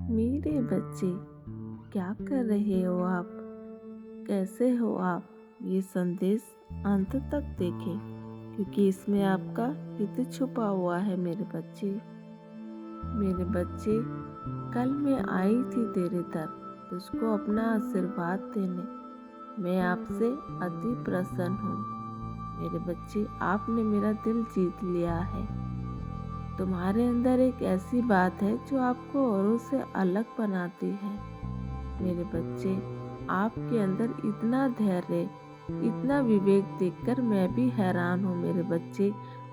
मेरे बच्चे, क्या कर रहे हो आप? कैसे हो आप? ये संदेश अंत तक देखें, क्योंकि इसमें आपका हित छुपा हुआ है। मेरे बच्चे, कल मैं आई थी तेरे दर तुझको अपना आशीर्वाद देने। मैं आपसे अति प्रसन्न हूँ। मेरे बच्चे, आपने मेरा दिल जीत लिया है। तुम्हारे अंदर एक ऐसी बात है जो आपको औरों से अलग बनाती है। मेरे बच्चे, आपके अंदर इतना धैर्य, इतना विवेक देखकर मैं भी हैरान हूँ। मेरे बच्चे,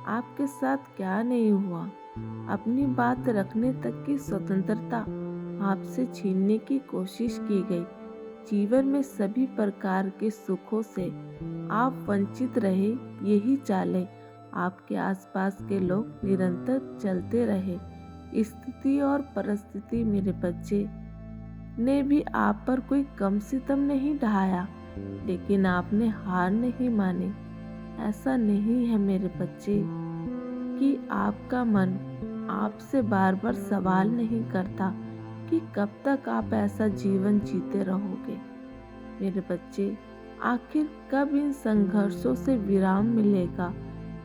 आपके साथ क्या नहीं हुआ? अपनी बात रखने तक की स्वतंत्रता आपसे छीनने की कोशिश की गई। जीवन में सभी प्रकार के सुखों से आप वंचित रहे। यही चालें आपके आसपास के लोग निरंतर चलते रहे। स्थिति और परिस्थिति, मेरे बच्चे, ने भी आप पर कोई कम सितम नहीं ढाया, लेकिन आपने हार नहीं मानी। ऐसा नहीं है मेरे बच्चे कि आपका मन आपसे बार बार सवाल नहीं करता कि कब तक आप ऐसा जीवन जीते रहोगे। मेरे बच्चे, आखिर कब इन संघर्षों से विराम मिलेगा?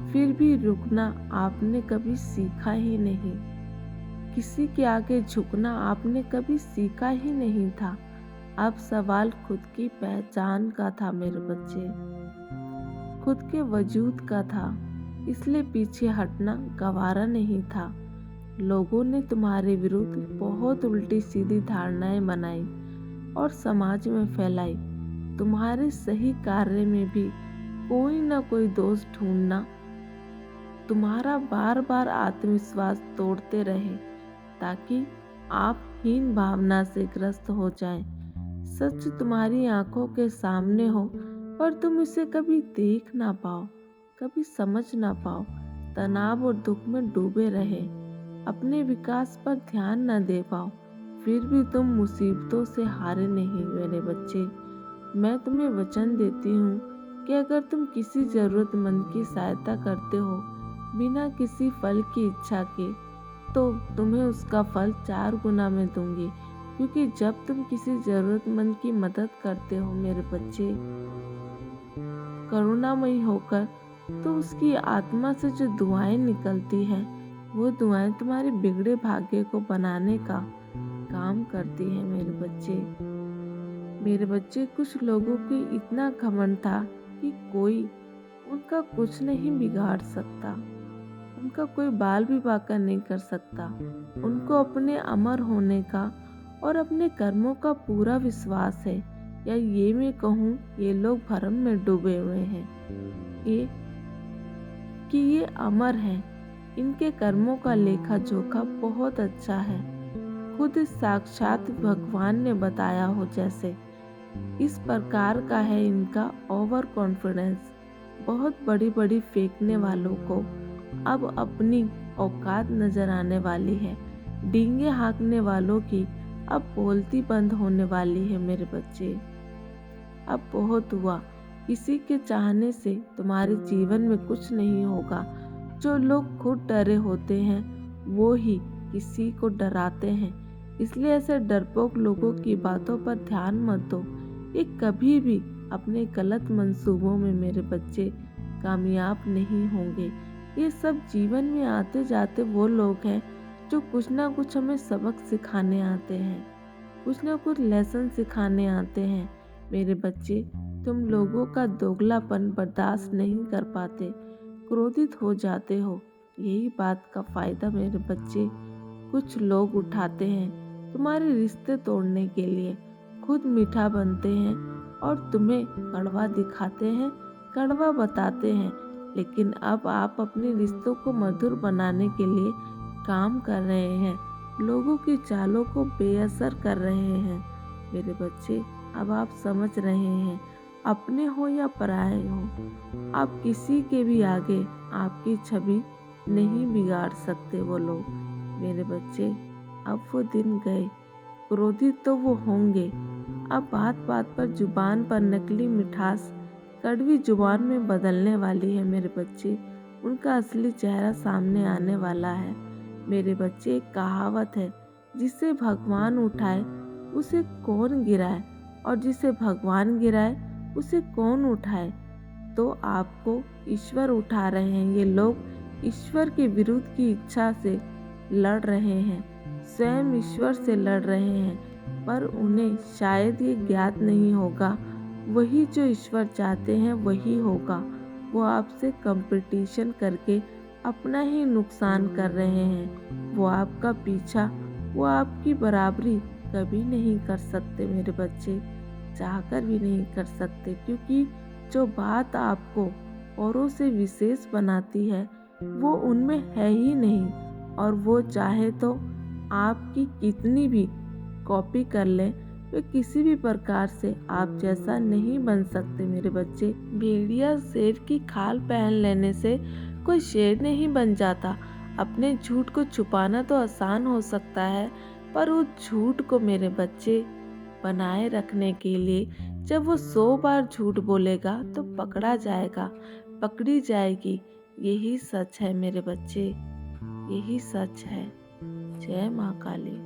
फिर भी रुकना आपने कभी सीखा ही नहीं। किसी के आगे झुकना आपने कभी सीखा ही नहीं था। अब सवाल खुद की पहचान का था मेरे बच्चे, खुद के वजूद का था। इसलिए पीछे हटना गवारा नहीं था। लोगों ने तुम्हारे विरुद्ध बहुत उल्टी सीधी धारणाएं बनाई और समाज में फैलाई। तुम्हारे सही कार्य में भी कोई ना कोई दोष ढूंढना तुम्हारा बार बार आत्मविश्वास तोड़ते रहे, ताकि आप हीन भावना से ग्रस्त हो जाएं। सच तुम्हारी आंखों के सामने हो, पर तुम इसे कभी देख ना पाओ, कभी समझ ना पाओ। तनाव और दुख में डूबे रहे, अपने विकास पर ध्यान न दे पाओ। फिर भी तुम मुसीबतों से हारे नहीं। मेरे बच्चे, मैं तुम्हें वचन देती हूँ कि अगर तुम किसी जरूरतमंद की सहायता करते हो बिना किसी फल की इच्छा के, तो तुम्हें उसका फल 4 गुना में दूंगी। क्योंकि जब तुम किसी जरूरतमंद की मदद करते हो मेरे बच्चे, करुणामयी होकर, तो उसकी आत्मा से जो दुआएं निकलती हैं, वो दुआएं तुम्हारे बिगड़े भाग्य को बनाने का काम करती है। मेरे बच्चे, कुछ लोगों के इतना घमंड था कि कोई उनका कुछ नहीं बिगाड़ सकता, उनका कोई बाल भी बांका नहीं कर सकता। उनको अपने अमर होने का और अपने कर्मों का पूरा विश्वास है, या ये मैं कहूँ, ये लोग भ्रम में डूबे हुए हैं ये अमर हैं। इनके कर्मों का लेखा जोखा बहुत अच्छा है, खुद साक्षात भगवान ने बताया हो जैसे। इस प्रकार का है इनका ओवर कॉन्फिडेंस। बहुत बड़ी बड़ी फेंकने वालों को अब अपनी औकात नजर आने वाली है। डींगे हाँकने वालों की अब बोलती बंद होने वाली है। मेरे बच्चे, अब बहुत हुआ। किसी के चाहने से तुम्हारे जीवन में कुछ नहीं होगा। जो लोग खुद डरे होते हैं, वो ही किसी को डराते हैं। इसलिए ऐसे डरपोक लोगों की बातों पर ध्यान मत दो। ये कभी भी अपने गलत मंसूबों में मेरे बच्चे कामयाब नहीं होंगे। ये सब जीवन में आते जाते वो लोग हैं जो कुछ ना कुछ हमें सबक सिखाने आते हैं, कुछ ना कुछ लेसन सिखाने आते हैं। मेरे बच्चे, तुम लोगों का दोगलापन बर्दाश्त नहीं कर पाते, क्रोधित हो जाते हो। यही बात का फायदा मेरे बच्चे कुछ लोग उठाते हैं तुम्हारे रिश्ते तोड़ने के लिए। खुद मीठा बनते हैं और तुम्हें कड़वा दिखाते हैं, कड़वा बताते हैं। लेकिन अब आप अपने रिश्तों को मधुर बनाने के लिए काम कर रहे हैं, लोगों की चालों को बेअसर कर रहे हैं। मेरे बच्चे, अब आप समझ रहे हैं, अपने हो या पराये हो, आप किसी के भी आगे आपकी छवि नहीं बिगाड़ सकते वो लोग। मेरे बच्चे, अब वो दिन गए। क्रोधित तो वो होंगे। अब बात बात पर जुबान पर नकली मिठास कड़वी जुबान में बदलने वाली है। मेरे बच्चे, उनका असली चेहरा सामने आने वाला है। मेरे बच्चे, एक कहावत है जिसे भगवान उठाए उसे कौन गिराए, और जिसे भगवान गिराए उसे कौन उठाए। तो आपको ईश्वर उठा रहे हैं। ये लोग ईश्वर के विरुद्ध की इच्छा से लड़ रहे हैं, स्वयं ईश्वर से लड़ रहे हैं, पर उन्हें शायद ये ज्ञात नहीं होगा वही जो ईश्वर चाहते हैं वही होगा। वो आपसे कंपटीशन करके अपना ही नुकसान कर रहे हैं। वो आपका पीछा, वो आपकी बराबरी कभी नहीं कर सकते मेरे बच्चे, चाहकर भी नहीं कर सकते, क्योंकि जो बात आपको औरों से विशेष बनाती है वो उनमें है ही नहीं। और वो चाहे तो आपकी कितनी भी कॉपी कर ले, वे किसी भी प्रकार से आप जैसा नहीं बन सकते मेरे बच्चे। भेड़िया शेर की खाल पहन लेने से कोई शेर नहीं बन जाता। अपने झूठ को छुपाना तो आसान हो सकता है, पर उस झूठ को मेरे बच्चे बनाए रखने के लिए जब वो 100 बार झूठ बोलेगा तो पकड़ा जाएगा, पकड़ी जाएगी। यही सच है मेरे बच्चे, यही सच है। जय माँ काली।